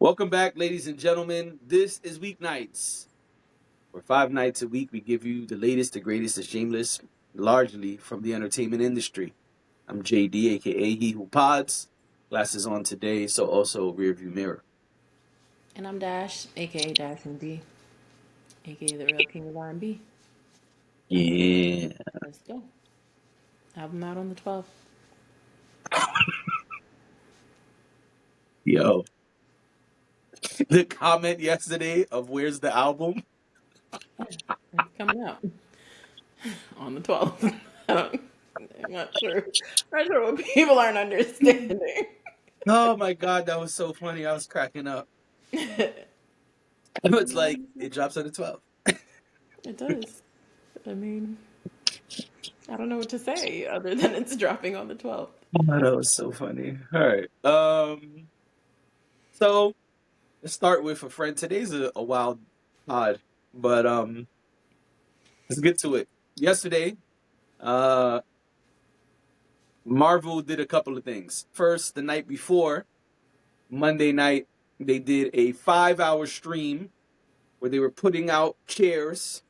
Welcome back, ladies and gentlemen. This is Weeknights, where 5 nights a week we give you the latest, the greatest, the shameless, largely from the entertainment industry. I'm JD, aka He Who Pods. Glasses on today, so also rearview mirror. And I'm Dash, aka Dash and D, aka the real king of R&B. Yeah. Let's go. Album out on the 12th. Yo. The comment yesterday of where's the album? It's coming out on the 12th. I'm not sure. I'm not sure what people aren't understanding. Oh my god, that was so funny. I was cracking up. It's like it drops on the 12th. It does. I mean, I don't know what to say other than it's dropping on the 12th. Oh, that was so funny. All right. So let's start with a friend. Today's a wild pod, but let's get to it. Yesterday, uh, Marvel did a couple of things. First, the night before, Monday night, they did a 5 hour stream where they were putting out chairs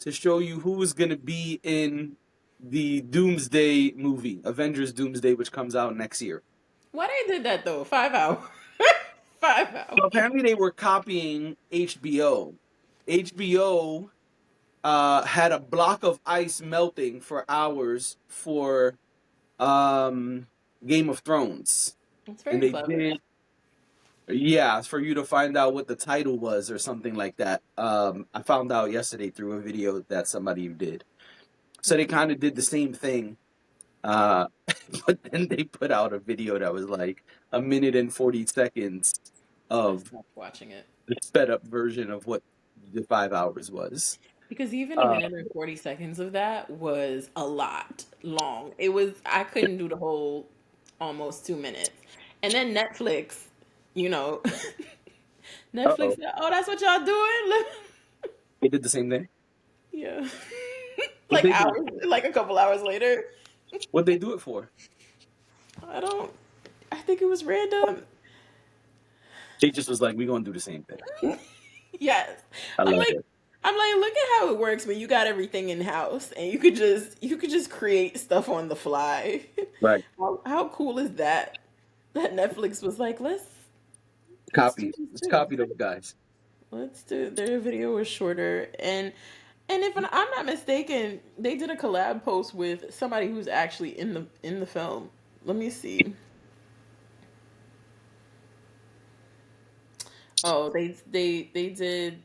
to show you who was going to be in the Doomsday movie, Avengers Doomsday, which comes out next year. Why they did that though? 5 hours. 5 hours. So apparently, they were copying HBO. HBO had a block of ice melting for hours for Game of Thrones, It's and very they clever. did, yeah, for you to find out what the title was or something like that. I found out yesterday through a video that somebody did. So they kind of did the same thing, uh, but then they put out a video that was like a minute and 40 seconds I of stopped watching it. the sped up version of what the 5 hours was. Because even a Uh, minute and 40 seconds of that was a lot long. It was, I couldn't do the whole almost 2 minutes. And then Netflix, you know, Netflix uh-oh, said, oh, that's what y'all doing? they did the same thing. Yeah. What Like they do? hours, like a couple hours later. What they do it for? I don't, I think it was random. They just was like, we gonna do the same thing. Yes. I I'm love like, it. I'm like, look at how it works when you got everything in house and you could just create stuff on the fly. Right. How cool is that? That Netflix was like, let's do Copy. this Let's too. copy those guys. Let's do their video was shorter and if I'm not mistaken, they did a collab post with somebody who's actually in the film. Let me see. Oh, they did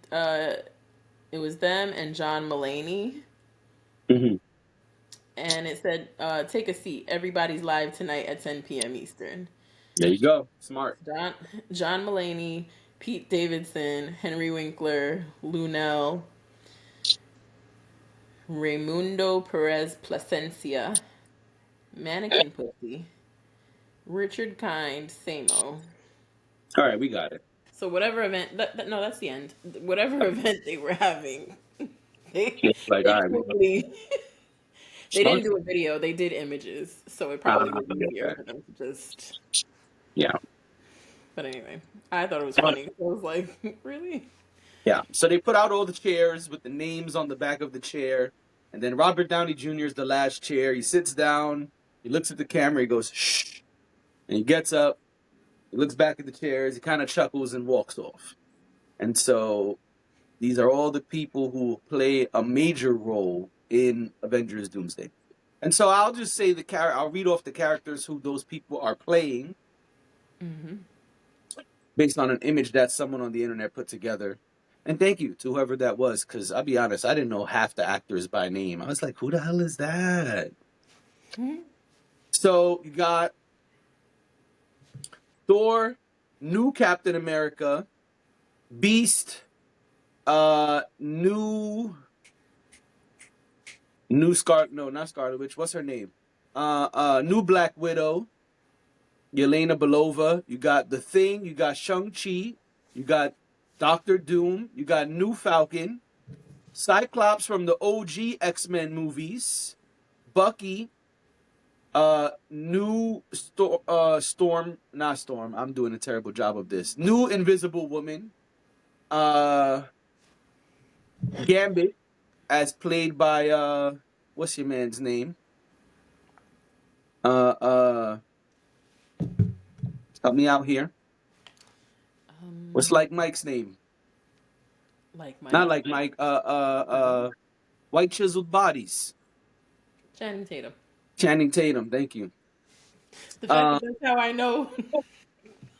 it was them and John Mulaney. Hmm. And it said, take a seat. Everybody's live tonight at 10 p.m. Eastern. There you go. Smart. John John Mulaney, Pete Davidson, Henry Winkler, Lunel, Raimundo Perez Plasencia, Mannequin Pussy, Richard Kind, Samo. All right, we got it. So whatever event, no, that's the end. Whatever event they were having, they It's like, they all right, we got quickly they it. didn't do a video. They did images, so it Ah, probably was easier okay. for them to just. Yeah. But anyway, I thought it was funny. I was like, really? Yeah. So they put out all the chairs with the names on the back of the chair, and then Robert Downey Jr. is the last chair. He sits down. He looks at the camera. He goes, "Shh," and he gets up. He looks back at the chairs. He kind of chuckles and walks off. And so these are all the people who play a major role in Avengers Doomsday. And so I'll just say I'll read off the characters who those people are playing Mm-hmm. based on an image that someone on the internet put together. And thank you to whoever that was, because I'll be honest, I didn't know half the actors by name. I was like, who the hell is that? Mm-hmm. So you got Thor, new Captain America, Beast, new Scar no, not Scarlet Witch, what's her name? New Black Widow, Yelena Belova, you got The Thing, you got Shang-Chi, you got Doctor Doom, you got New Falcon, Cyclops from the OG X-Men movies, Bucky, Storm, not Storm. I'm doing a terrible job of this. New Invisible Woman. Uh, Gambit, as played by what's your man's name? Uh, uh, help me out here. What's Um, like Mike's name? like Not Mike. like Mike. White Chiseled Bodies. Channing Tatum. Channing Tatum. Thank you. The fact Um, that that's how I know.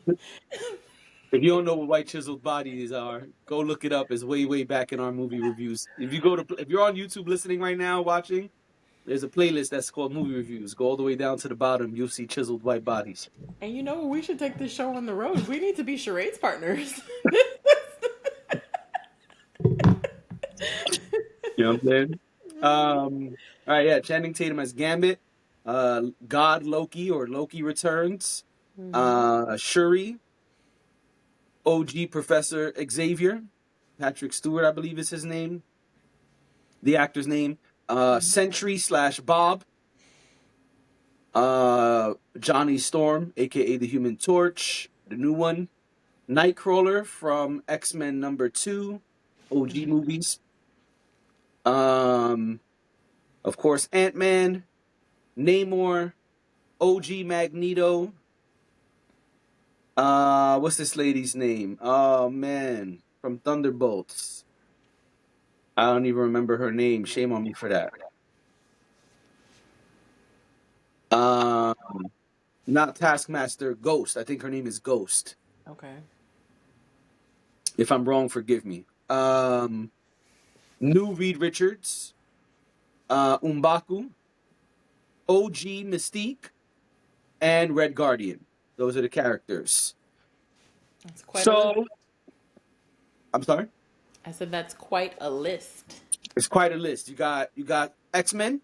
if you don't know what White Chiseled Bodies are, go look it up. It's way back in our movie reviews. If you're on YouTube listening right now, watching, there's a playlist that's called Movie Reviews. Go all the way down to the bottom. You'll see chiseled white bodies. And you know, we should take this show on the road. We need to be charades partners. You know what I'm saying? All right, yeah. Channing Tatum as Gambit. God Loki or Loki Returns. Shuri. OG Professor Xavier. Patrick Stewart, I believe is his name. The actor's name. Sentry / Bob. Johnny Storm, aka the Human Torch, the new one. Nightcrawler from X-Men #2, OG movies. Of course, Ant-Man, Namor, OG Magneto. What's this lady's name? Oh man, from Thunderbolts. I don't even remember her name. Shame on me for that. Um, Not Taskmaster, Ghost. I think her name is Ghost. Okay. If I'm wrong, forgive me. New Reed Richards, Umbaku, OG Mystique, and Red Guardian. Those are the characters. That's quite a list. So, I'm sorry. I said that's quite a list. It's quite a list. You got X-Men,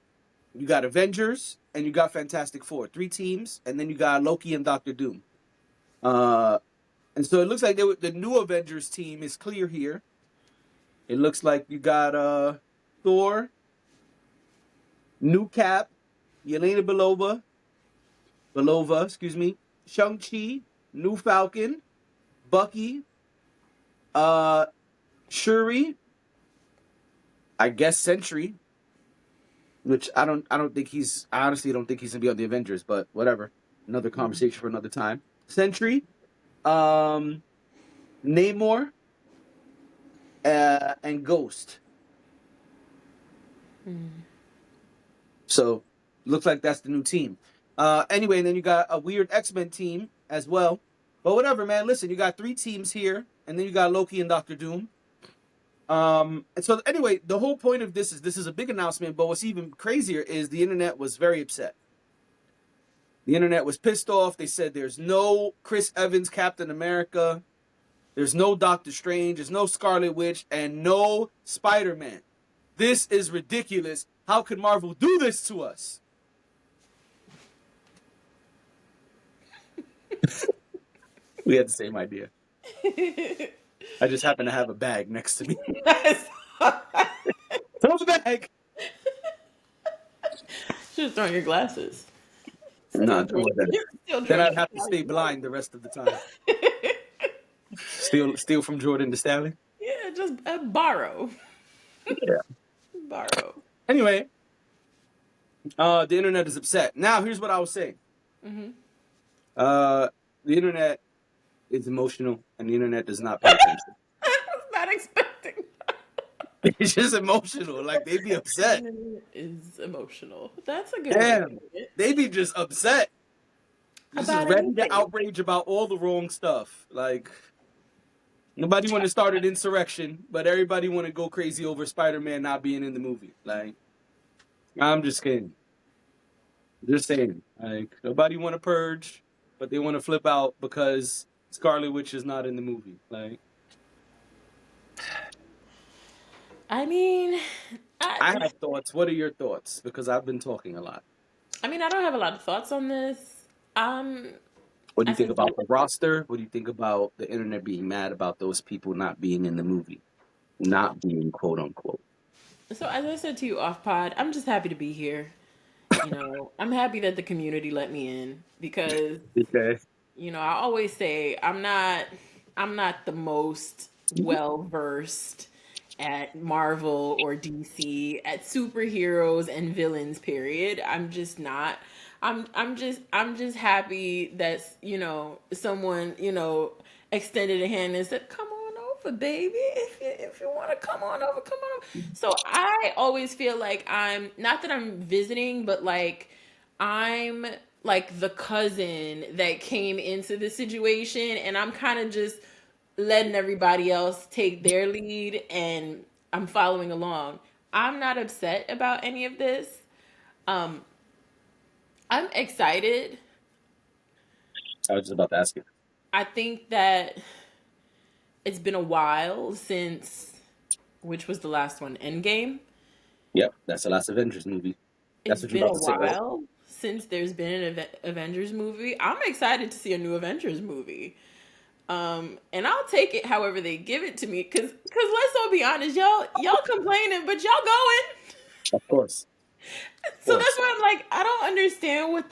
you got Avengers, and you got Fantastic Four. 3 teams, and then you got Loki and Doctor Doom. And so it looks like the new Avengers team is clear here. It looks like you got Thor, New Cap, Yelena Belova, excuse me, Shang-Chi, New Falcon, Bucky, uh, Shuri, I guess Sentry, which I honestly don't think he's gonna be on the Avengers, but whatever. Another conversation for another time. Sentry, um, Namor, and Ghost. So looks like that's the new team. Anyway, and then you got a weird X-Men team as well. But whatever, man. Listen, you got 3 teams here, and then you got Loki and Doctor Doom. And so anyway, the whole point of this is a big announcement, but what's even crazier is the internet was very upset. The internet was pissed off. They said there's no Chris Evans Captain America, there's no Doctor Strange, there's no Scarlet Witch, and no Spider-Man. This is ridiculous. How could Marvel do this to us? We had the same idea. I just happen to have a bag next to me. Throw the bag. Should have thrown your glasses. No, don't let that. Still Then I'd drinking. have to stay blind the rest of the time. Steal from Jordan the Stallion. Yeah, just borrow. Yeah. Borrow. Anyway, the internet is upset. Now, here's what I was saying. The internet is emotional, and the internet does not pay attention. I was not expecting. It's just emotional. Like, they be upset. Is emotional. That's a good way to Damn. put it. They be just upset. Just About ready anything. to outrage about all the wrong stuff. Like, nobody want to start an insurrection, but everybody want to go crazy over Spider-Man not being in the movie. Like, I'm just kidding. Just saying. Like, nobody want to purge, but they want to flip out because Scarlet Witch is not in the movie. Like, I mean, I have thoughts. What are your thoughts? Because I've been talking a lot. I don't have a lot of thoughts on this. What do I you think think about the roster? What do you think about the internet being mad about those people not being in the movie? Not being quote unquote. So as I said to you off pod, I'm just happy to be here. I'm happy that the community let me in because Okay. I always say I'm not the most well versed at Marvel or DC at superheroes and villains period. I'm just not. I'm just happy that someone extended a hand and said, "Come on over, baby. If you want to come on over, come on over." So I always feel like I'm not that I'm visiting, but like I'm like the cousin that came into the situation, and I'm kind of just letting everybody else take their lead, and I'm following along. I'm not upset about any of this. Um, I'm excited. I was just about to ask you. I think that it's been a while since, which was the last one, Endgame. Yep, that's the last Avengers movie. That's It's what you're been about a to say, right? while since there's been an Avengers movie. I'm excited to see a new Avengers movie. And I'll take it however they give it to me, cause let's all be honest, y'all complaining, but y'all going. Of course, of So that's course. why I'm like, I don't understand what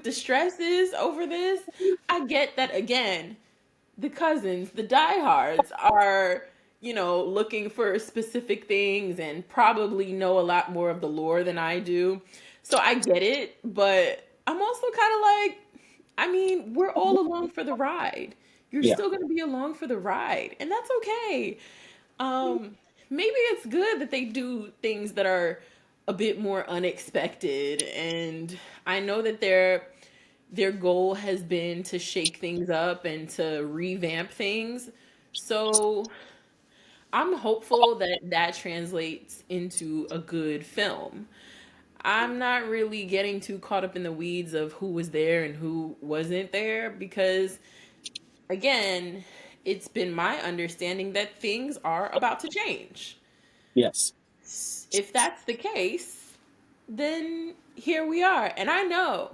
the stress is over this. I get that again, the cousins, the diehards are, looking for specific things and probably know a lot more of the lore than I do. So I get it, but I'm also kind of like, I mean, we're all along for the ride. You're Yeah, still going to be along for the ride, and that's okay. Um, Maybe it's good that they do things that are a bit more unexpected, and I know that their goal has been to shake things up and to revamp things. So I'm hopeful that that translates into a good film. I'm not really getting too caught up in the weeds of who was there and who wasn't there because, again, it's been my understanding that things are about to change. yes. If that's the case, then here we are. And I know,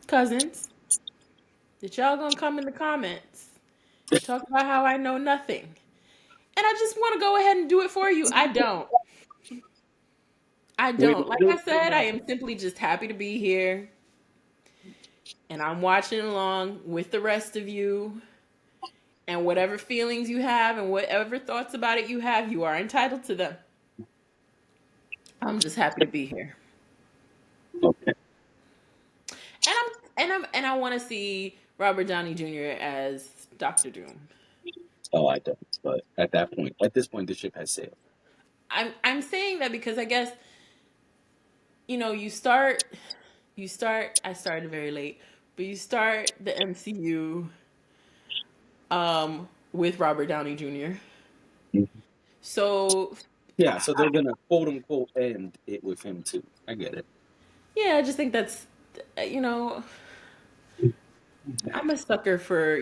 cousins, that y'all gonna come in the comments and talk about how I know nothing. And I just want to go ahead and do it for you. I don't. I We don't. Like I said, I am simply just happy to be here. And I'm watching along with the rest of you. And whatever feelings you have and whatever thoughts about it you have, you are entitled to them. I'm just happy to be here. okay. And I want to see Robert Downey Jr. as Doctor Doom. Oh, I don't. But at this point, the ship has sailed. I'm saying that because I guess you start. I started very late, but you start the MCU with Robert Downey Jr. Mhm. So Yeah, so they're gonna quote unquote end it with him too. I get it. yeah, I just think that's I'm a sucker for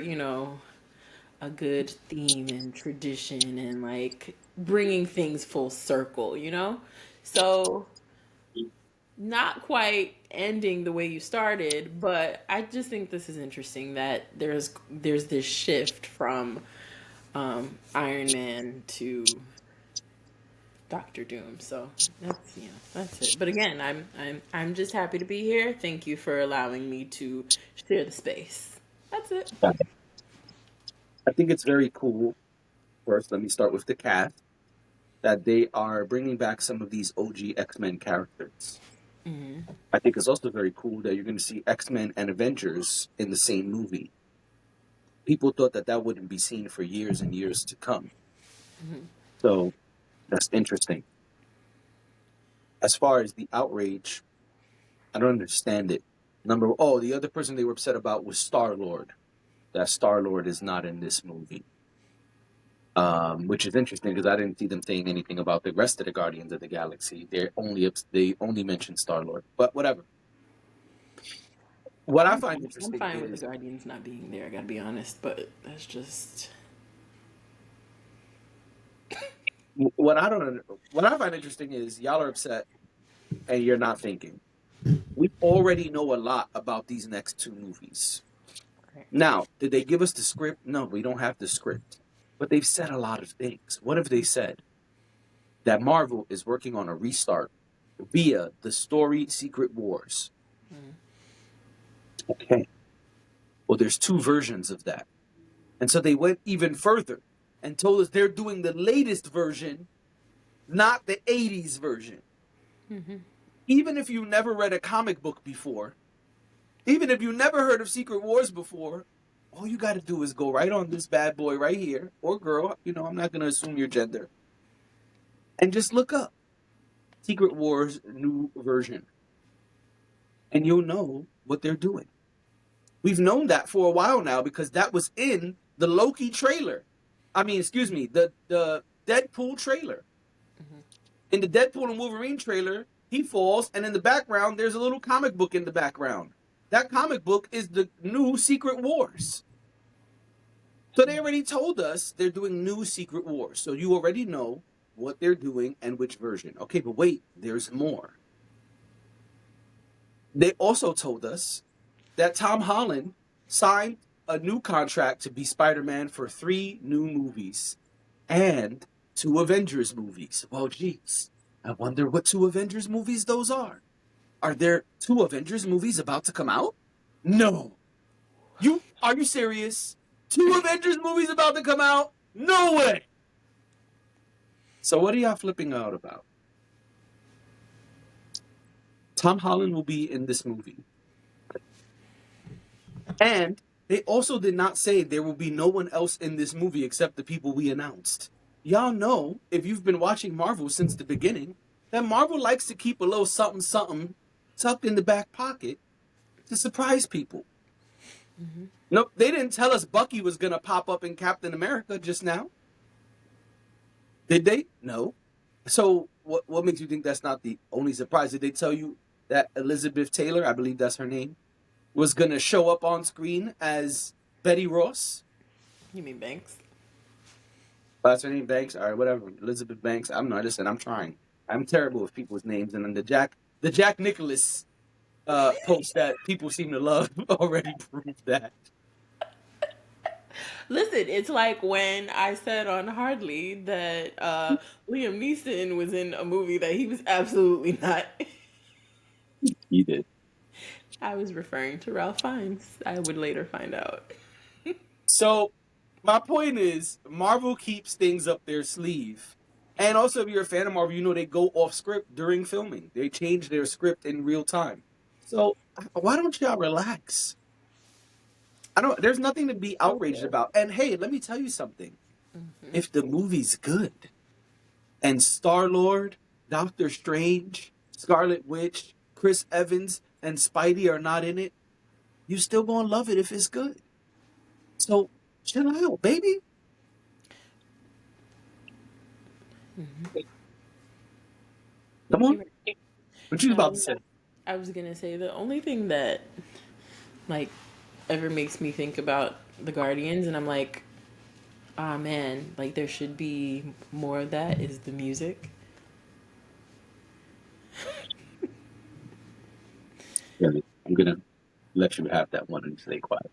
a good theme and tradition and like bringing things full circle. So not quite ending the way you started, but I just think this is interesting that there's this shift from Iron Man to Doctor Doom. So that's it. But again, I'm just happy to be here. Thank you for allowing me to share the space. That's it. I think it's very cool. First, let me start with the cast that they are bringing back some of these OG X-Men characters. Hmm. I think it's also very cool that you're going to see X-Men and Avengers in the same movie. People thought that that wouldn't be seen for years and years to come. Hmm. So that's interesting. As far as the outrage, I don't understand it. The other person they were upset about was Star Lord. That Star Lord is not in this movie, which is interesting because I didn't see them saying anything about the rest of the Guardians of the Galaxy. They only mentioned Star Lord, but whatever. What I I'm find fine. I'm interesting fine with the is Guardians not being there. I gotta be honest, but that's just. what I don't what I find interesting is y'all are upset and you're not thinking. We already know a lot about these next two movies. Now, did they give us the script? No, we don't have the script. But they've said a lot of things. What have they said? That Marvel is working on a restart. via the story Secret Wars. Mm. Okay. Well, there's two versions of that. And so they went even further and told us they're doing the latest version, not the 80s version. Mm-hmm. Even if you never read a comic book before, even if you never heard of Secret Wars before, all you got to do is go right on this bad boy right here, or girl, I'm not going to assume your gender, and just look up Secret Wars new version, and you'll know what they're doing. We've known that for a while now because that was in the Loki trailer. I mean, excuse me, the Deadpool trailer. Mm-hmm. In the Deadpool and Wolverine trailer, he falls, and in the background, there's a little comic book in the background. That comic book is the new Secret Wars. So they already told us they're doing new Secret Wars. So you already know what they're doing and which version. Okay, but wait, there's more. They also told us that Tom Holland signed a new contract to be Spider-Man for 3 new movies and 2 Avengers movies. Well, geez, I wonder what 2 Avengers movies those are. Are there 2 Avengers movies about to come out? No. Are you serious? 2 Avengers movies about to come out? No way. So what are y'all flipping out about? Tom Holland will be in this movie. And they also did not say there will be no one else in this movie except the people we announced. Y'all know, if you've been watching Marvel since the beginning, that Marvel likes to keep a little something something tucked in the back pocket to surprise people. Mm-hmm. Nope, they didn't tell us Bucky was going to pop up in Captain America just now. Did they? No. So what makes you think that's not the only surprise? Did they tell you that Elizabeth Taylor, I believe that's her name, was going to show up on screen as Betty Ross? You mean Banks? That's her name, Banks. All right, whatever. Elizabeth Banks. I'm not. Listen, I'm trying. I'm terrible with people's names, and then the Jack Nicholas post that people seem to love already proved that. Listen, it's like when I said on Hardly that Liam Neeson was in a movie that he was absolutely not. He did. I was referring to Ralph Fiennes. I would later find out. So my point is, Marvel keeps things up their sleeve. And also, if you're a fan of Marvel, you know they go off script during filming. They change their script in real time. So why don't y'all relax? I don't. There's nothing to be outraged Okay. about. And hey, let me tell you something. Mm-hmm. If the movie's good and Star Lord, Doctor Strange, Scarlet Witch, Chris Evans, and Spidey are not in it, you still gonna love it if it's good. So chill out, baby. Mm-hmm. Come on. You're right. What you was about to Um, say? I was gonna say the only thing that like ever makes me think about the Guardians, and I'm like, ah man, like there should be more of that. Is the music? Really, I'm gonna let you have that one and stay quiet.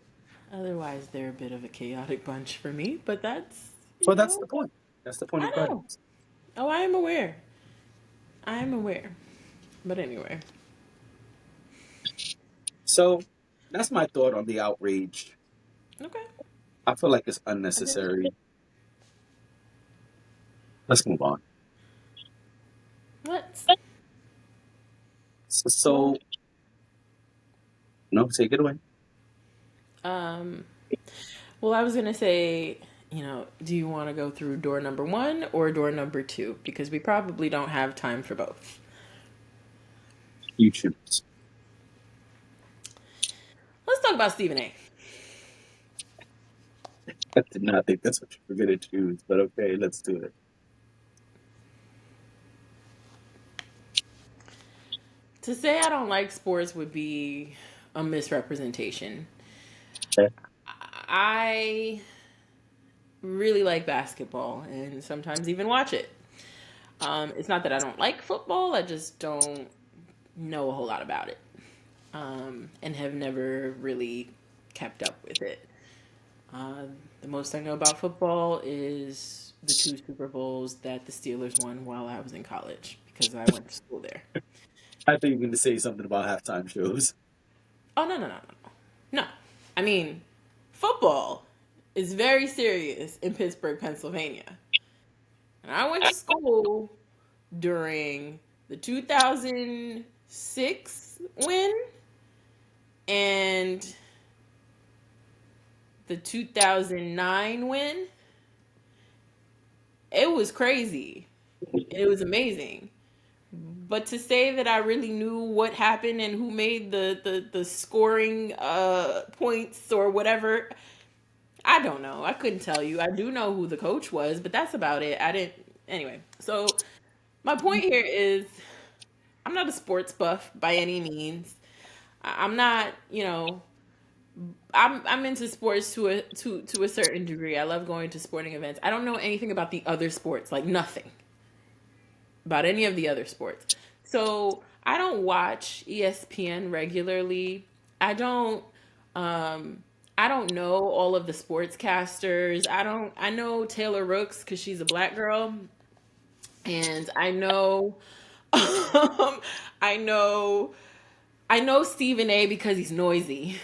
Otherwise, they're a bit of a chaotic bunch for me. But that's Well, that's the point. That's the point I of know. Guardians. Oh, I am aware. I am aware. But anyway, So that's my thought on the outrage. okay. I feel like it's I did it. unnecessary. Let's move on. Let's. So Well, no, take it away. um, well, I was gonna say, do you want to go through door number one or door number two? Because we probably don't have time for both. You choose. Let's talk about Stephen A. I did not think that's what you were gonna choose, but okay, let's do it. To say I don't like sports would be a misrepresentation. Okay. I really like basketball and sometimes even watch it. It's not that I don't like football, I just don't know a whole lot about it, and have never really kept up with it. Uh, the most I know about football is the 2 Super Bowls that the Steelers won while I was in college because I went to school there. I think you're going to say something about halftime shows. Oh, no, no, no, no, no. No. I mean, football is very serious in Pittsburgh, Pennsylvania. And I went to school during the 2006 win and the 2009 win. It was crazy. It was amazing. But to say that I really knew what happened and who made the scoring points or whatever, I don't know. I couldn't tell you. I do know who the coach was, but that's about it. I didn't. Anyway, so my point here is I'm not a sports buff by any means. I'm not, I'm into sports to a certain degree. I love going to sporting events. I don't know anything about the other sports, like nothing about any of the other sports. So I don't watch ESPN regularly. I don't I don't know all of the sportscasters. I know Taylor Rooks because she's a black girl. And I know I know I know Stephen A because he's noisy.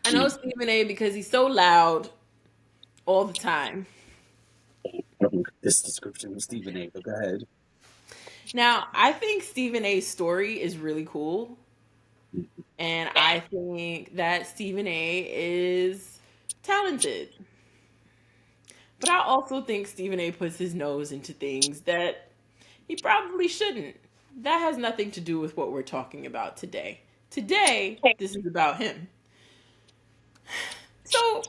I know Stephen A because he's so loud all the time. This description of Stephen A. But go ahead. Now, I think Stephen A's story is really cool. And I think that Stephen A is talented. But I also think Stephen A puts his nose into things that he probably shouldn't. That has nothing to do with what we're talking about today. Today, this is about him. So,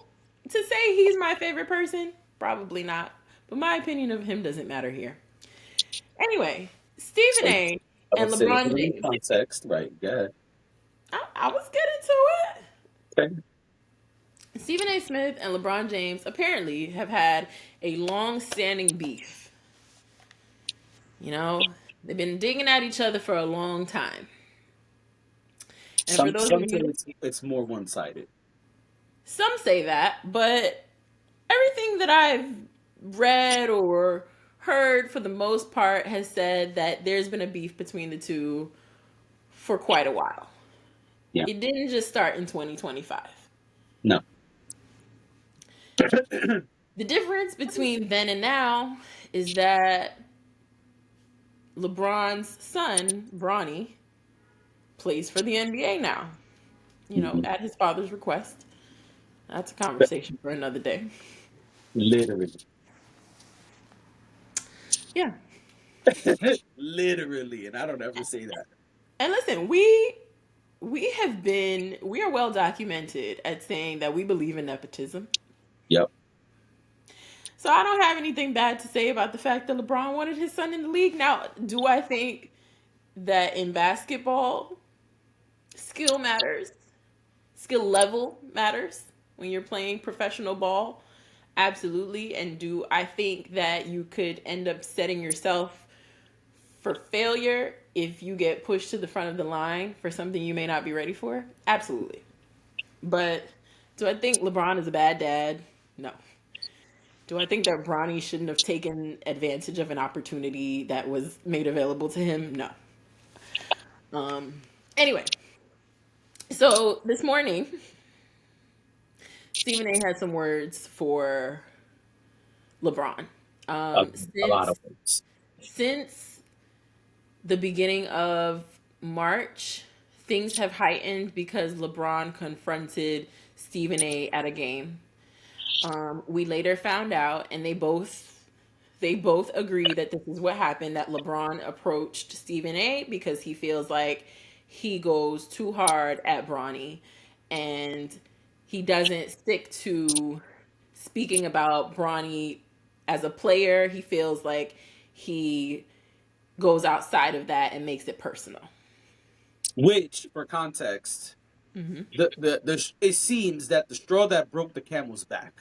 to say he's my favorite person, probably not. But my opinion of him doesn't matter here. Anyway, Stephen So A I and would say, LeBron put it in James. context, right? Go ahead. I was getting to it. Okay. Stephen A. Smith and LeBron James apparently have had a long-standing beef. They've been digging at each other for a long time. And for those of Some say you, it's more one sided. some say that, but everything that I've read or heard for the most part has said that there's been a beef between the two for quite a while. Yeah. It didn't just start in 2025. No. The difference between then and now is that LeBron's son, Bronny, plays for the NBA now, Mhm. at his father's request. That's a conversation for another day. Literally. Yeah. Literally. And I don't ever say that. And listen, we are well documented at saying that we believe in nepotism. Yep. So I don't have anything bad to say about the fact that LeBron wanted his son in the league. Now, do I think that in basketball, skill matters? Skill level matters when you're playing professional ball? Absolutely. And do I think that you could end up setting yourself for failure if you get pushed to the front of the line for something you may not be ready for? Absolutely. But do I think LeBron is a bad dad? No. Do I think that Bronny shouldn't have taken advantage of an opportunity that was made available to him? No. Anyway, so this morning, Stephen A had some words for LeBron. A lot of things. Since the beginning of March, things have heightened because LeBron confronted Stephen A at a game. We later found out, and they both agree that this is what happened. That LeBron approached Stephen A because he feels like he goes too hard at Bronny, and he doesn't stick to speaking about Bronny as a player. He feels like he goes outside of that and makes it personal. Which, for context, Mm-hmm. it seems that the straw that broke the camel's back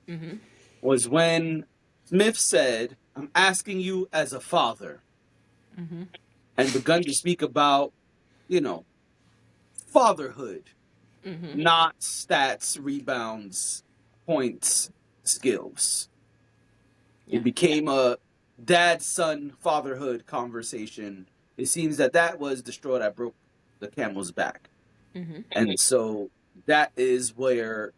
Mm-hmm. was when Smith said, "I'm asking you as a father," Mm-hmm. and begun to speak about, you know, fatherhood, Mm-hmm. not stats, rebounds, points, skills. Yeah. It became a dad son fatherhood conversation. It seems that that was the straw that broke the camel's back. Mm-hmm. And so that is where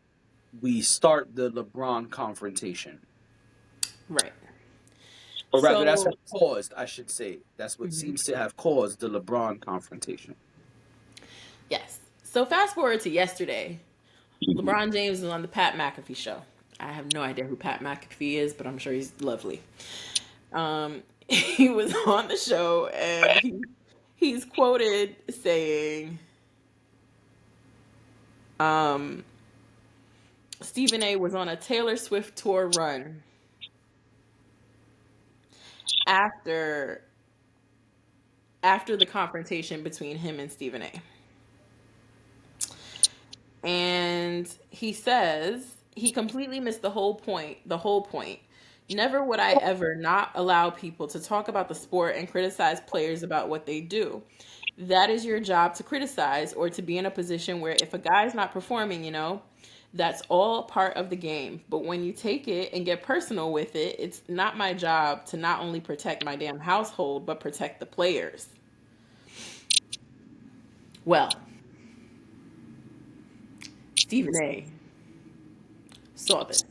we start the LeBron confrontation. Right. Or rather, that's So, what caused, I should say. That's what mhm. seems to have caused the LeBron confrontation. Yes. So fast forward to yesterday. Mhm. LeBron James is on the Pat McAfee show. I have no idea who Pat McAfee is, but I'm sure he's lovely. He was on the show and he's quoted saying, um, Stephen A was on a Taylor Swift tour run after after the confrontation between him and Stephen A. And he says he completely missed the whole point. The whole point. Never would I ever not allow people to talk about the sport and criticize players about what they do. That is your job to criticize or to be in a position where if a guy's not performing, that's all part of the game. But when you take it and get personal with it, it's not my job to not only protect my damn household, but protect the players. Well, Stephen A saw this.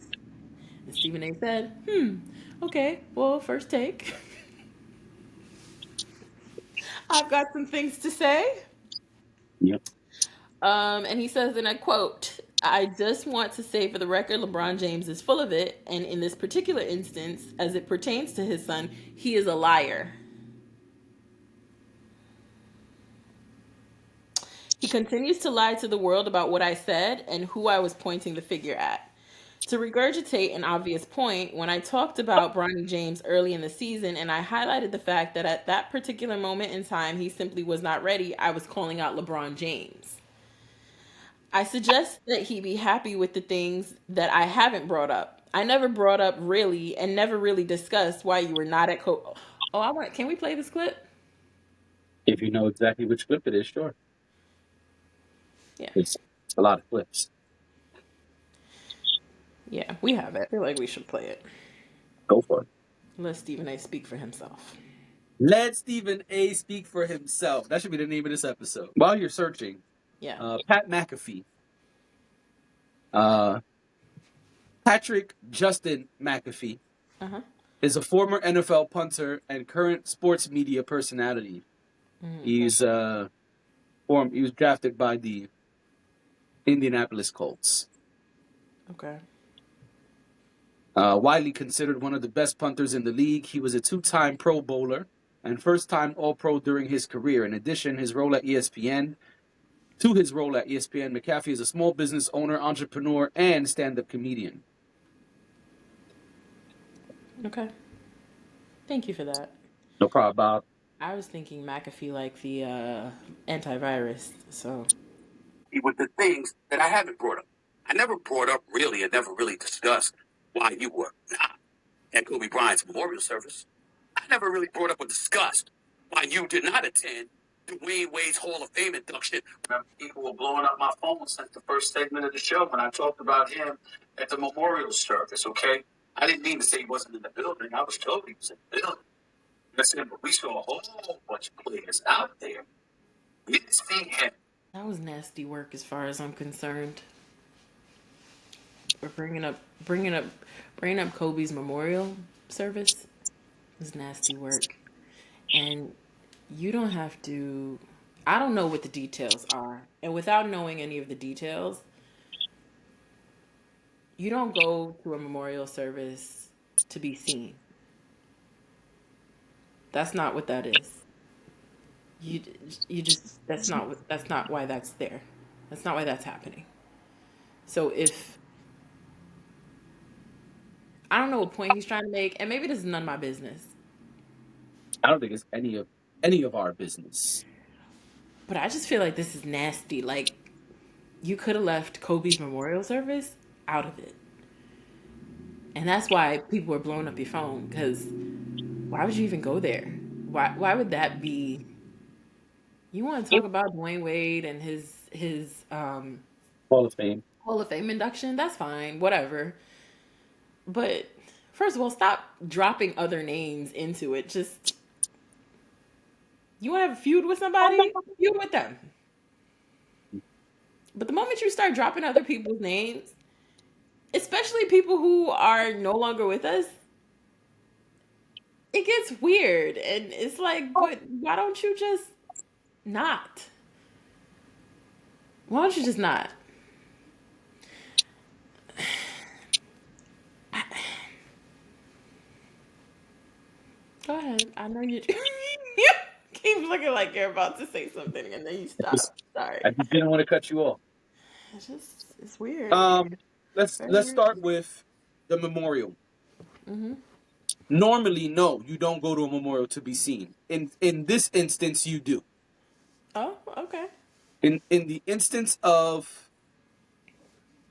And Stephen A said, okay, well, first take. I've got some things to say. Yep. And he says, and I quote, I just want to say for the record, LeBron James is full of it. And in this particular instance, as it pertains to his son, he is a liar. He continues to lie to the world about what I said and who I was pointing the figure at. To regurgitate an obvious point, when I talked about Bronny James early in the season and I highlighted the fact that at that particular moment in time he simply was not ready, I was calling out LeBron James. I suggest that he be happy with the things that I haven't brought up. I never brought up really and never really discussed why you were not at Oh, I want. Can we play this clip? If you know exactly which clip it is, sure. Yeah, It's a lot of clips. yeah, we have it. I feel like we should play it. Go for it. Let Stephen A. speak for himself. Let Stephen A speak for himself. That should be the name of this episode. While you're searching, Yeah. Pat McAfee, uh, Patrick Justin McAfee, Uh huh. is a former NFL punter and current sports media personality. He's he was drafted by the Indianapolis Colts. Okay. Widely considered one of the best punters in the league, he was a two-time Pro Bowler and first-time All-Pro during his career. In addition, to his role at ESPN, McAfee is a small business owner, entrepreneur, and stand-up comedian. Okay. Thank you for that. No problem, Bob. I was thinking McAfee like the antivirus. So With the things that I haven't brought up. I never brought up really and never really discussed why you were not at Kobe Bryant's memorial service. I never really brought up or discussed why you did not attend Dwayne Wade's Hall of Fame induction. Remember, people were blowing up my phone since the first segment of the show when I talked about him at the memorial service, okay? I didn't mean to say he wasn't in the building. I was told he was in the building. Listen, but we saw a whole bunch of players out there. We didn't see him. that was nasty work, as far as I'm concerned. We're bringing up Kobe's memorial service is nasty work, and you don't have to. I don't know what the details are, and without knowing any of the details, you don't go to a memorial service to be seen. That's not what that is. You you just that's not why that's there. That's not why that's happening. So if I don't know what point he's trying to make, and maybe this is none of my business, I don't think it's any of our business. but I just feel like this is nasty. Like you could have left Kobe's memorial service out of it, and that's why people were blowing up your phone. Because why would you even go there? Why would that be? You want to talk about Dwayne Wade and his Hall of Fame. Hall of Fame induction? That's fine, whatever. But First of all, stop dropping other names into it. Just you want to have a feud with somebody, feud with them. But the moment you start dropping other people's names, especially people who are no longer with us, it gets weird. And it's like, but why don't you just not? Why don't you just not? Go ahead. I know you. You keep looking like you're about to say something and then you Just- stop. Sorry. I just didn't want to cut you off. It's weird. Um, Very let's weird. start with the memorial. Mm-hmm. Normally, no, you don't go to a memorial to be seen. In this instance, you do. Oh, okay. In the instance of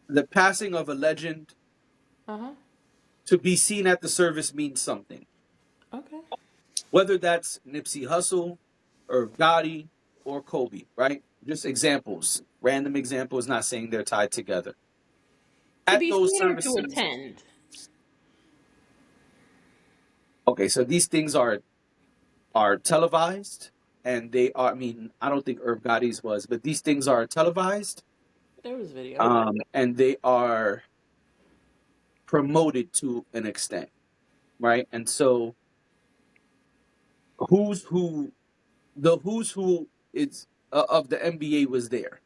the passing of a legend, Uh huh. to be seen at the service means something. Okay. Whether that's Nipsey Hussle or Gotti or Kobe, right? Just examples, random examples, not saying they're tied together. To At be those seen or to services, attend? okay, so these things are televised and they are, I mean, I don't think Irv Gotti's was, but these things are televised, There was video. and they are promoted to an extent, right? And so who's who, the who's who is of the NBA was there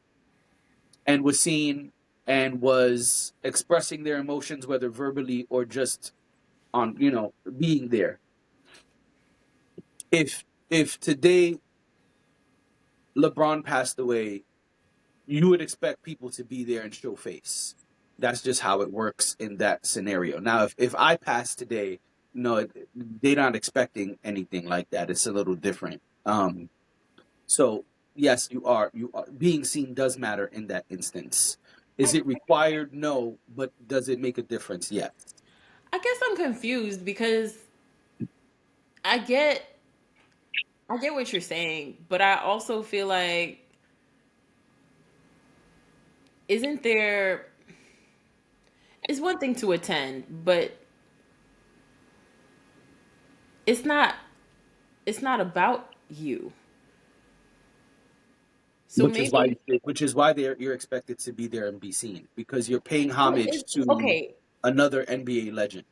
and was seen and was expressing their emotions, whether verbally or just on, being there. If today LeBron passed away, you would expect people to be there and show face. That's just how it works in that scenario. Now, if I pass today, no, they're not expecting anything like that. It's a little different. So yes, you are being seen does matter in that instance. Is I it required? No, but does it make a difference? Yes. I guess I'm confused because I get I get what you're saying, but I also feel like isn't there it's one thing to attend, but it's not it's not about you. So maybe Which is why you're expected to be there and be seen because you're paying homage it's to okay. another NBA legend.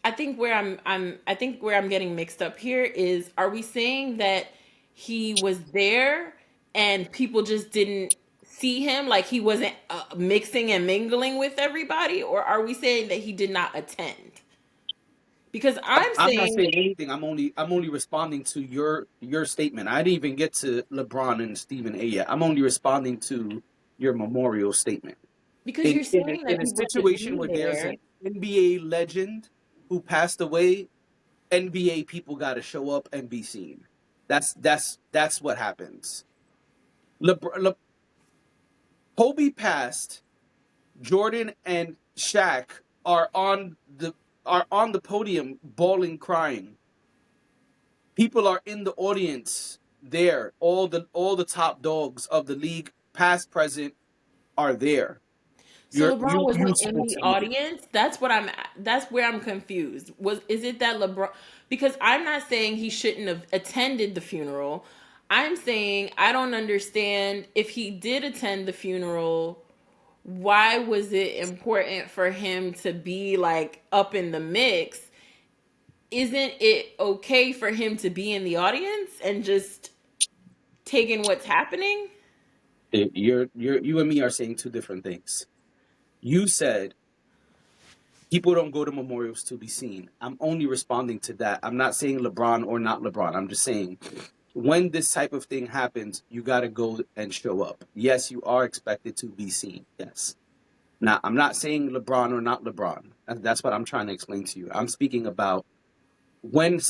I think where I think where I'm getting mixed up here is are we saying that he was there and people just didn't see him like he wasn't mixing and mingling with everybody, or are we saying that he did not attend? Because I'm I'm not saying saying anything. I'm only responding to your statement. I didn't even get to LeBron and Stephen A yet. I'm only responding to your memorial statement. because In you're in a, saying that in a people should situation be where there's an there. NBA legend who passed away, NBA people got to show up and be seen. That's what happens. Kobe passed. Jordan and Shaq are on the are on the podium, bawling, crying. People are in the audience there. All the top dogs of the league, past, present, are there. So LeBron You wasn't in supposed the to be there. audience. That's where I'm confused. Is it that LeBron, because I'm not saying he shouldn't have attended the funeral. I'm saying I don't understand if he did attend the funeral, why was it important for him to be like up in the mix? Isn't it okay for him to be in the audience and just taking what's happening? You and me are saying two different things. You said people don't go to memorials to be seen. I'm only responding to that. I'm not saying LeBron or not LeBron. I'm just saying when this type of thing happens, you got to go and show up. Yes, you are expected to be seen. Yes. Now, I'm not saying LeBron or not LeBron. That's what I'm trying to explain to you. I'm speaking about when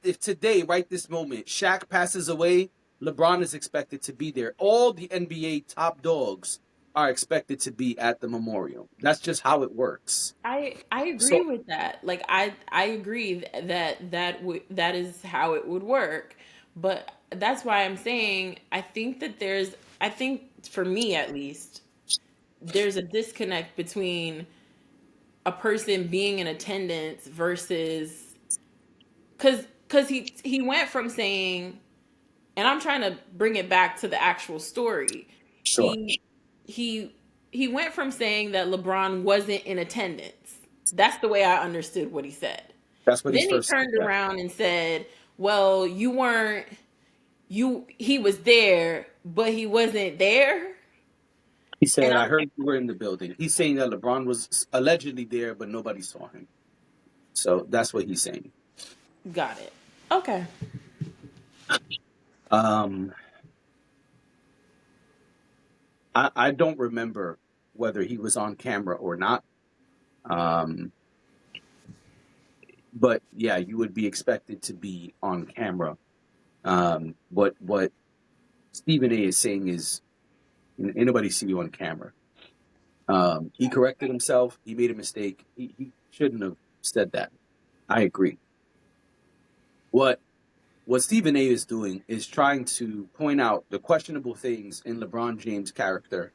if today, right this moment, Shaq passes away, LeBron is expected to be there. All the NBA top dogs are expected to be at the memorial. That's just how it works. I agree So with that. Like I agree that is how it would work. But that's why I'm saying I think for me at least there's a disconnect between a person being in attendance versus because he went from saying, and I'm trying to bring it back to the actual story. Sure. He he went from saying that LeBron wasn't in attendance. That's the way I understood what he said. That's what he's Then he first said. turned Yeah. around and said, "Well, you weren't you he was there, but he wasn't there." He And said, I I'm heard you were in the building. He's saying that LeBron was allegedly there, but nobody saw him. So that's what he's saying. got it. Okay. Um, I don't remember whether he was on camera or not. Um, but yeah, you would be expected to be on camera. What Stephen A is saying is, ain't nobody see you on camera. He corrected himself. He made a mistake. He shouldn't have said that. I agree. What what Stephen A is doing is trying to point out the questionable things in LeBron James' character,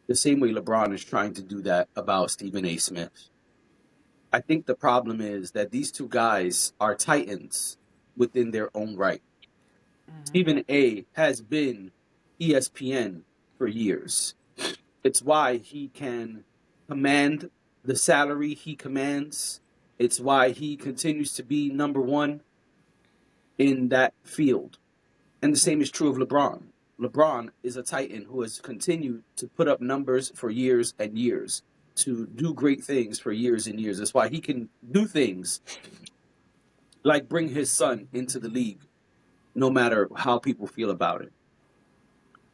the same way LeBron is trying to do that about Stephen A. Smith. I think the problem is that these two guys are titans within their own right. Stephen A has been ESPN for years. It's why he can command the salary he commands. It's why he continues to be number one in that field. And the same is true of LeBron. LeBron is a titan who has continued to put up numbers for years and years, to do great things for years and years. That's why he can do things like bring his son into the league, no matter how people feel about it.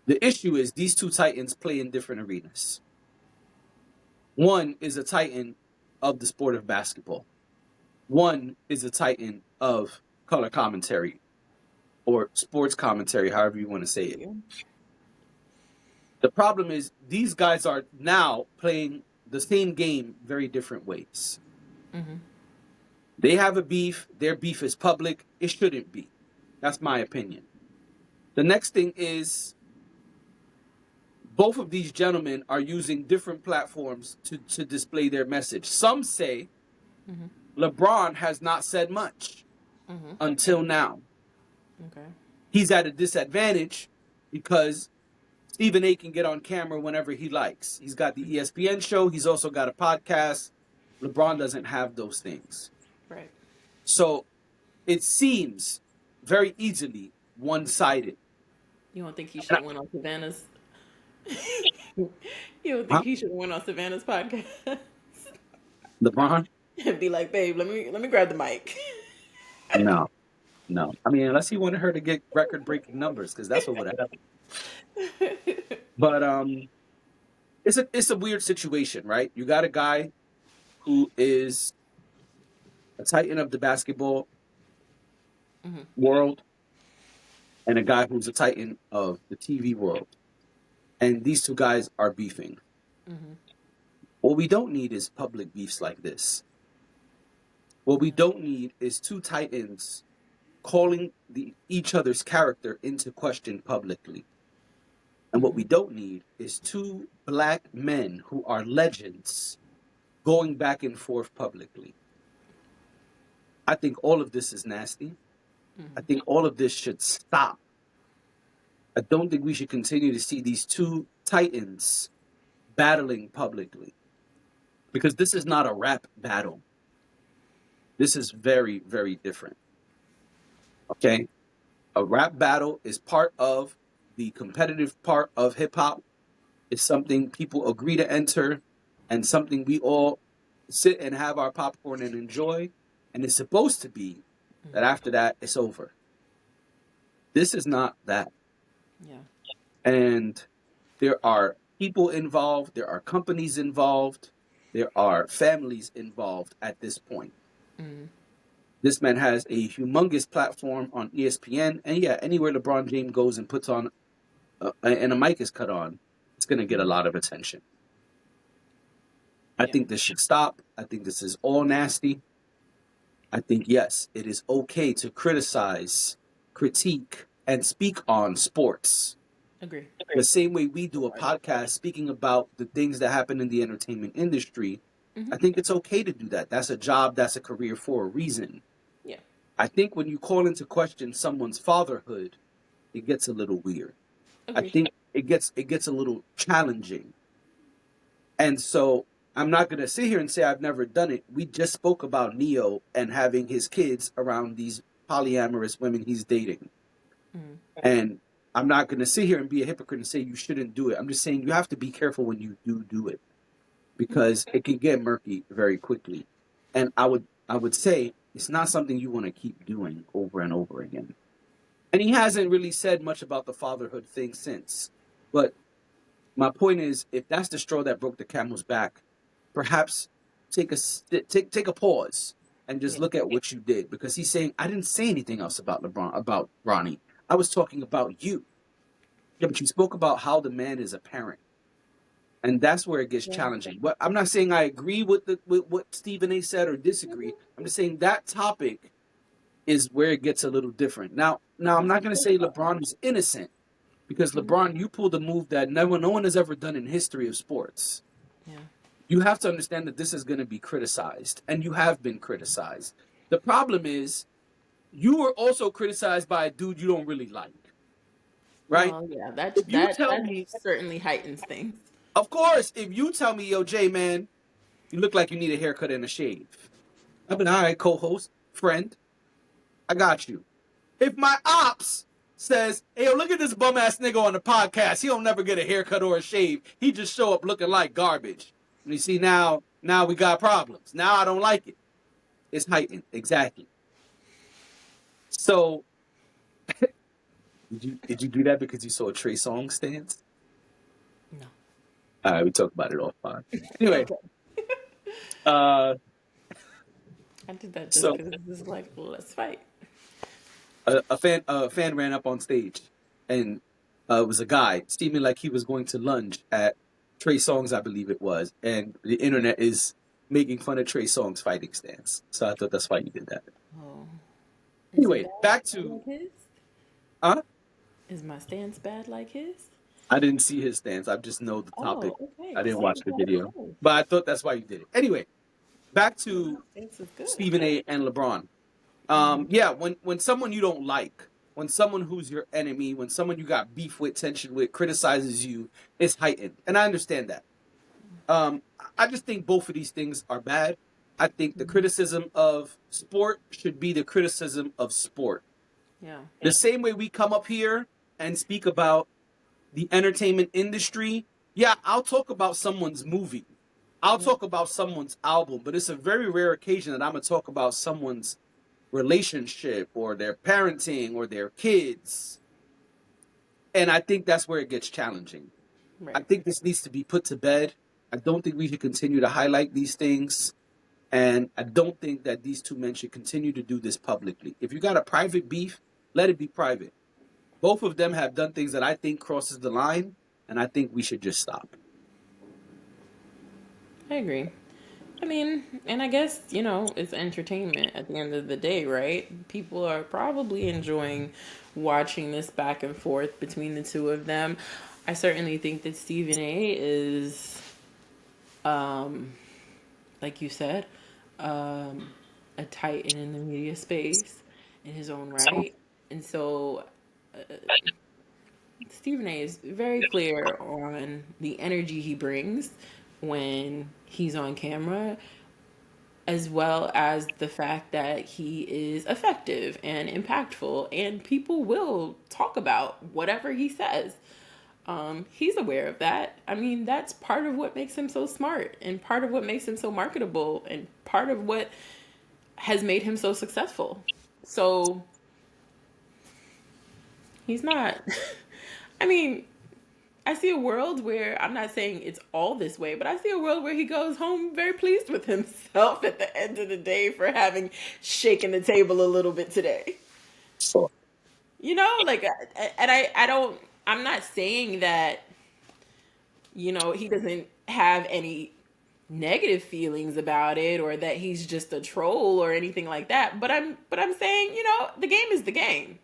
The issue is these two titans play in different arenas. One is a titan of the sport of basketball. One is a titan of color commentary or sports commentary, however you want to say it. The problem is these guys are now playing the same game very different ways. Mm-hmm. They have a beef. Their beef is public. It shouldn't be. That's my opinion. The next thing is both of these gentlemen are using different platforms to display their message. Some say LeBron has not said much until now. Okay. He's at a disadvantage because Stephen A can get on camera whenever he likes. He's got the ESPN show. He's also got a podcast. LeBron doesn't have those things. Right. So it seems very easily one-sided. You don't think he should have went on Savannah's? You don't think Huh? he should have went on Savannah's podcast LeBron? and be like, "Babe, let me grab the mic." No, no. I mean, unless he wanted her to get record-breaking numbers, because that's what would happen. But it's a weird situation, right? You got a guy who is a titan of the basketball world and a guy who's a titan of the TV world. And these two guys are beefing. What we don't need is public beefs like this. What we don't need is two titans calling each other's character into question publicly. And what we don't need is two black men who are legends going back and forth publicly. I think all of this is nasty. I think all of this should stop. I don't think we should continue to see these two titans battling publicly. Because this is not a rap battle. This is very, very different. Okay? A rap battle is part of the competitive part of hip hop. It's something people agree to enter and something we all sit and have our popcorn and enjoy. And it's supposed to be that after that, it's over. This is not that. Yeah. And there are people involved, there are companies involved, there are families involved at this point. This man has a humongous platform on ESPN, and yeah, anywhere LeBron James goes and puts on, and a mic is cut on, it's going to get a lot of attention. I think this should stop. I think this is all nasty. I think, yes, it is okay to criticize, critique, and speak on sports. Agree. The same way we do a podcast speaking about the things that happen in the entertainment industry, Hmm. I think it's okay to do that. That's a job, that's a career for a reason. Yeah. I think when you call into question someone's fatherhood, it gets a little weird. I Agreed. think it gets a little challenging. And so I'm not gonna sit here and say I've never done it. We just spoke about Neo and having his kids around these polyamorous women he's dating. Mm. And I'm not gonna sit here and be a hypocrite and say you shouldn't do it. I'm just saying you have to be careful when you do it because it can get murky very quickly. And I would say it's not something you want to keep doing over and over again. And he hasn't really said much about the fatherhood thing since. But my point is, if that's the straw that broke the camel's back, perhaps take a pause and just Yeah. look at what you did because he's saying I didn't say anything else about LeBron about Ronnie. I was talking about you. Yeah, but you spoke about how the man is a parent, and that's where it gets Yeah. challenging. But I'm not saying I agree with what Stephen A. said or disagree. I'm just saying that topic is where it gets a little different. Now I'm That's not what going to I'm say about. LeBron is innocent because Mhm. LeBron, you pulled a move that no one has ever done in history of sports. Yeah. You have to understand that this is going to be criticized, and you have been criticized. The problem is you were also criticized by a dude you don't really like, right? Well, yeah, If you tell that me, certainly heightens things. of course, if you tell me, yo, Jay, man, you look like you need a haircut and a shave. I've been all right, co-host, friend, I got you. If my ops says, hey, yo, look at this bum ass nigga on the podcast, he don't never get a haircut or a shave. He just show up looking like garbage. And you see now we got problems. Now I don't like it. It's heightened. Exactly. So did you do that because you saw a Trey Songz stance? No. All right, we talked about it offline. Anyway, Okay. uh, I did that just so because it's like, let's fight. a fan ran up on stage, and it was a guy seeming like he was going to lunge at Trey Songz, I believe it was, and the internet is making fun of Trey Songz fighting stance. So I thought that's why you did that. Oh, is it Anyway, bad back to like his? huh? Is my stance bad like his? I didn't see his stance. I just know the topic. Oh, okay. I didn't See, watch you the gotta video, know. but I thought that's why you did it. Anyway, back My to stance is good. Stephen A. and LeBron. Hmm. Yeah, when someone you don't like, when someone who's your enemy, when someone you got beef with, tension with, criticizes you, it's heightened, and I understand that. I just think both of these things are bad. I think the Hmm. criticism of sport should be the criticism of sport. Yeah. The same way we come up here and speak about the entertainment industry, yeah, I'll talk about someone's movie. I'll Yeah. talk about someone's album, but it's a very rare occasion that I'm going to talk about someone's relationship or their parenting or their kids. And I think that's where it gets challenging. I Right. think this needs to be put to bed. I don't think we should continue to highlight these things. And I don't think that these two men should continue to do this publicly. If you got a private beef, let it be private. Both of them have done things that I think crosses the line, and I think we should just stop. I agree. I mean, and I guess, it's entertainment at the end of the day, right? People are probably enjoying watching this back and forth between the two of them. I certainly think that Stephen A is, um, like you said, a titan in the media space in his own right. And so Stephen A is very clear on the energy he brings when he's on camera, as well as the fact that he is effective and impactful, and people will talk about whatever he says. He's aware of that. I mean, that's part of what makes him so smart, and part of what makes him so marketable, and part of what has made him so successful. So he's not. I mean, I see a world where I'm not saying it's all this way, but I see a world where he goes home very pleased with himself at the end of the day for having shaken the table a little bit today. So, Like, and I don't, I'm not saying that, he doesn't have any negative feelings about it or that he's just a troll or anything like that. But I'm saying, the game is the game.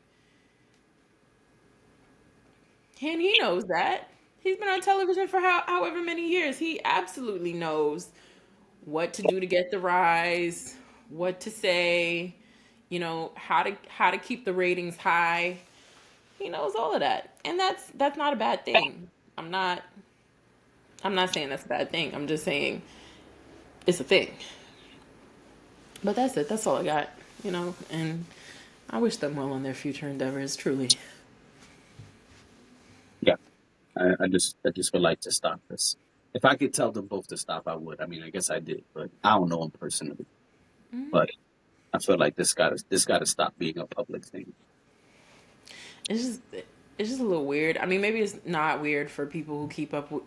And he knows that. He's been on television for however many years. He absolutely knows what to do to get the rise, what to say, how to keep the ratings high. He knows all of that. And that's not a bad thing. I'm not I'm not saying that's a bad thing. I'm just saying it's a thing. But that's it. That's all I got, and I wish them well on their future endeavors, truly. Yeah, I just would like to stop this. If I could tell them both to stop, I would. I mean, I guess I did, but I don't know them personally. But I feel like this got to stop being a public thing. It's just it's just a little weird. I mean, maybe it's not weird for people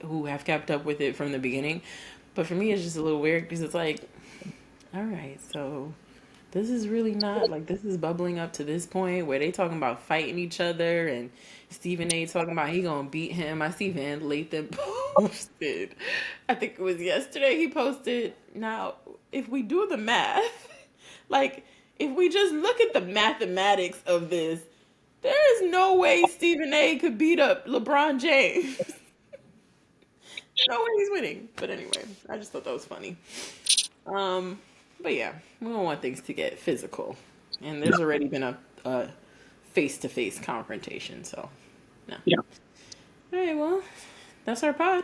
who have kept up with it from the beginning, but for me, it's just a little weird because it's like, all right, so this is really not like this is bubbling up to this point where they talking about fighting each other and Stephen A talking about he gonna beat him. I see Van Lathan posted. I think it was yesterday he posted. Now, if we do the math, like if we just look at the mathematics of this, there is no way Stephen A could beat up LeBron James. No way he's winning. But anyway, I just thought that was funny. Um, but yeah, we don't want things to get physical, and No. there's already been a face-to-face confrontation. So, no. Yeah. All right, well, that's our pod.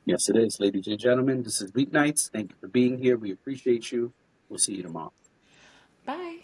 Yes, it is, ladies and gentlemen. This is Weeknights. Thank you for being here. We appreciate you. We'll see you tomorrow. Bye.